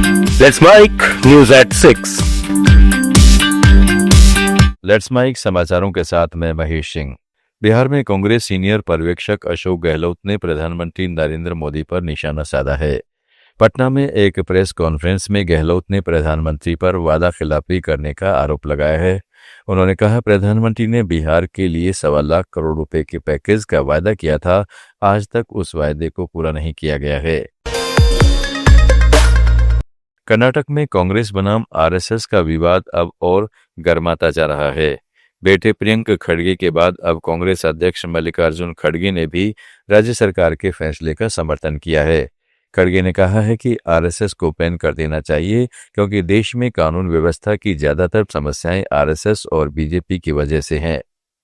Let's mic news at 6। Let's mic समाचारों के साथ मैं महेश सिंह। बिहार में कांग्रेस सीनियर पर्यवेक्षक अशोक गहलोत ने प्रधानमंत्री नरेंद्र मोदी पर निशाना साधा है। पटना में एक प्रेस कॉन्फ्रेंस में गहलोत ने प्रधानमंत्री पर वादा खिलाफी करने का आरोप लगाया है। उन्होंने कहा, प्रधानमंत्री ने बिहार के लिए 1.25 लाख करोड़ रुपए के पैकेज का वादा किया था, आज तक उस वायदे को पूरा नहीं किया गया है। कर्नाटक में कांग्रेस बनाम आरएसएस का विवाद अब और गर्माता जा रहा है। बेटे प्रियंक खड़गे के बाद अब कांग्रेस अध्यक्ष मल्लिकार्जुन खड़गे ने भी राज्य सरकार के फैसले का समर्थन किया है। खड़गे ने कहा है कि आरएसएस को बैन कर देना चाहिए क्योंकि देश में कानून व्यवस्था की ज्यादातर समस्याएं आरएसएस और बीजेपी की वजह से हैं।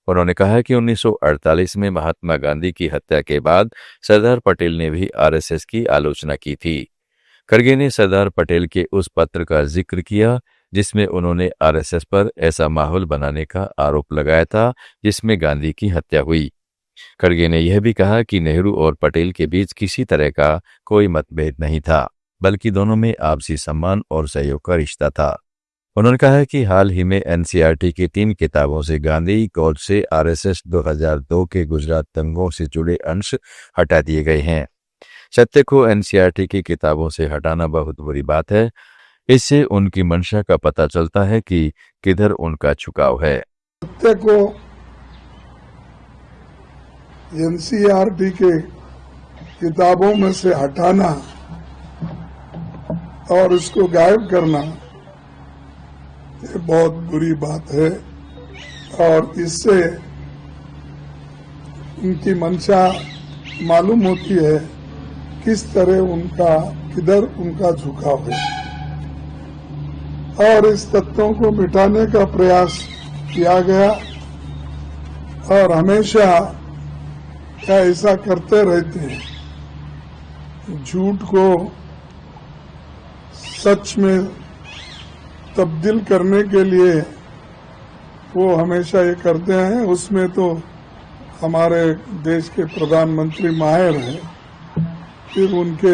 उन्होंने कहा कि 1948 में महात्मा गांधी की हत्या के बाद सरदार पटेल ने भी आरएसएस की आलोचना की थी। खड़गे ने सरदार पटेल के उस पत्र का जिक्र किया जिसमें उन्होंने आरएसएस पर ऐसा माहौल बनाने का आरोप लगाया था जिसमें गांधी की हत्या हुई। खड़गे ने यह भी कहा कि नेहरू और पटेल के बीच किसी तरह का कोई मतभेद नहीं था, बल्कि दोनों में आपसी सम्मान और सहयोग का रिश्ता था। उन्होंने कहा कि हाल ही में एनसीईआरटी की 3 किताबों से गांधी कौज से आरएसएस 2002 के गुजरात दंगों से जुड़े अंश हटा दिए गए हैं। सत्य को एनसीईआरटी की किताबों से हटाना बहुत बुरी बात है। इससे उनकी मंशा का पता चलता है कि किधर उनका झुकाव है। सत्य को एनसीईआरटी के किताबों में से हटाना और उसको गायब करना ये बहुत बुरी बात है और इससे उनकी मंशा मालूम होती है किस तरह किधर उनका झुकाव है और इस तत्वों को मिटाने का प्रयास किया गया और हमेशा क्या ऐसा करते रहते हैं। झूठ को सच में तब्दील करने के लिए वो हमेशा ये करते हैं। उसमें तो हमारे देश के प्रधानमंत्री माहिर हैं। फिर उनके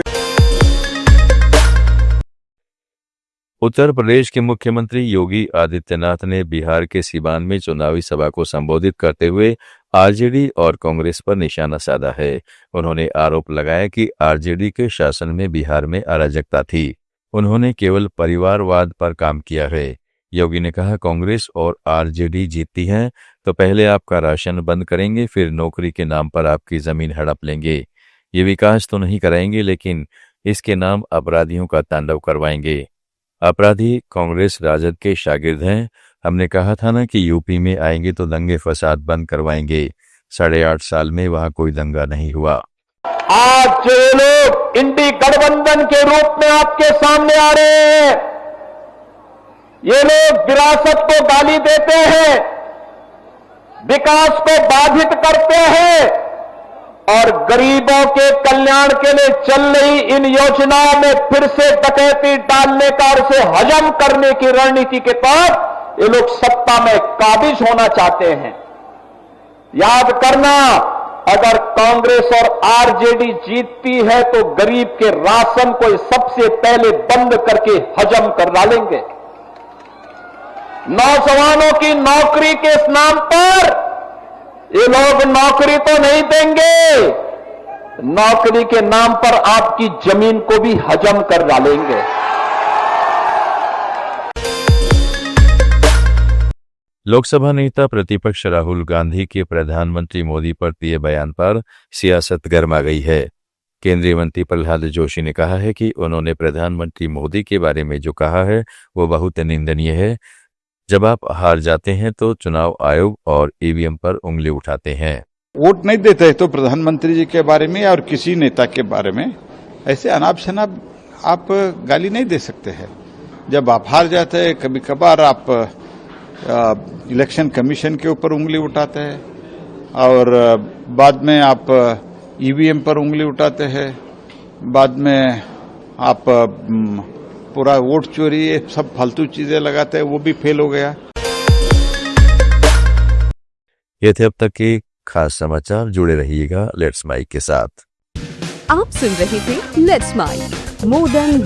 उत्तर प्रदेश के मुख्यमंत्री योगी आदित्यनाथ ने बिहार के सीवान में चुनावी सभा को संबोधित करते हुए आरजेडी और कांग्रेस पर निशाना साधा है। उन्होंने आरोप लगाया कि आरजेडी के शासन में बिहार में अराजकता थी। उन्होंने केवल परिवारवाद पर काम किया है। योगी ने कहा, कांग्रेस और आरजेडी जीतती हैं तो पहले आपका राशन बंद करेंगे, फिर नौकरी के नाम पर आपकी जमीन हड़प लेंगे। ये विकास तो नहीं कराएंगे, लेकिन इसके नाम अपराधियों का तांडव करवाएंगे। अपराधी कांग्रेस राजद के शागिर्द हैं। हमने कहा था ना कि यूपी में आएंगे तो दंगे फसाद बंद करवाएंगे। 8.5 साल में वहां कोई दंगा नहीं हुआ। आज जो लोग इंडी गठबंधन के रूप में आपके सामने आ रहे हैं, ये लोग विरासत को गाली देते हैं, विकास को बाधित करते हैं और गरीबों के कल्याण के लिए चल रही इन योजनाओं में फिर से डकैती डालने का और उसे हजम करने की रणनीति के तहत ये लोग सत्ता में काबिज होना चाहते हैं। याद करना, अगर कांग्रेस और आरजेडी जीतती है तो गरीब के राशन को सबसे पहले बंद करके हजम कर डालेंगे। नौजवानों की नौकरी के नाम पर ये लोग नौकरी तो नहीं देंगे, नौकरी के नाम पर आपकी जमीन को भी हजम कर डालेंगे। लोकसभा नेता प्रतिपक्ष राहुल गांधी के प्रधानमंत्री मोदी पर दिए बयान पर सियासत गर्मा गई है। केंद्रीय मंत्री प्रहलाद जोशी ने कहा है कि उन्होंने प्रधानमंत्री मोदी के बारे में जो कहा है वो बहुत निंदनीय है। जब आप हार जाते हैं तो चुनाव आयोग और ईवीएम पर उंगली उठाते हैं। वोट नहीं देते तो प्रधानमंत्री जी के बारे में और किसी नेता के बारे में ऐसे अनाप शनाप आप गाली नहीं दे सकते हैं। जब आप हार जाते हैं, कभी कभार आप इलेक्शन कमीशन के ऊपर उंगली उठाते हैं और बाद में आप ईवीएम पर उंगली उठाते हैं, बाद में आप पूरा वोट चोरी, ये सब फालतू चीजें लगाते हैं, वो भी फेल हो गया। ये थे अब तक के खास समाचार। जुड़े रहिएगा लेट्स माइक के साथ। आप सुन रहे थे लेट्स माइक मोर देन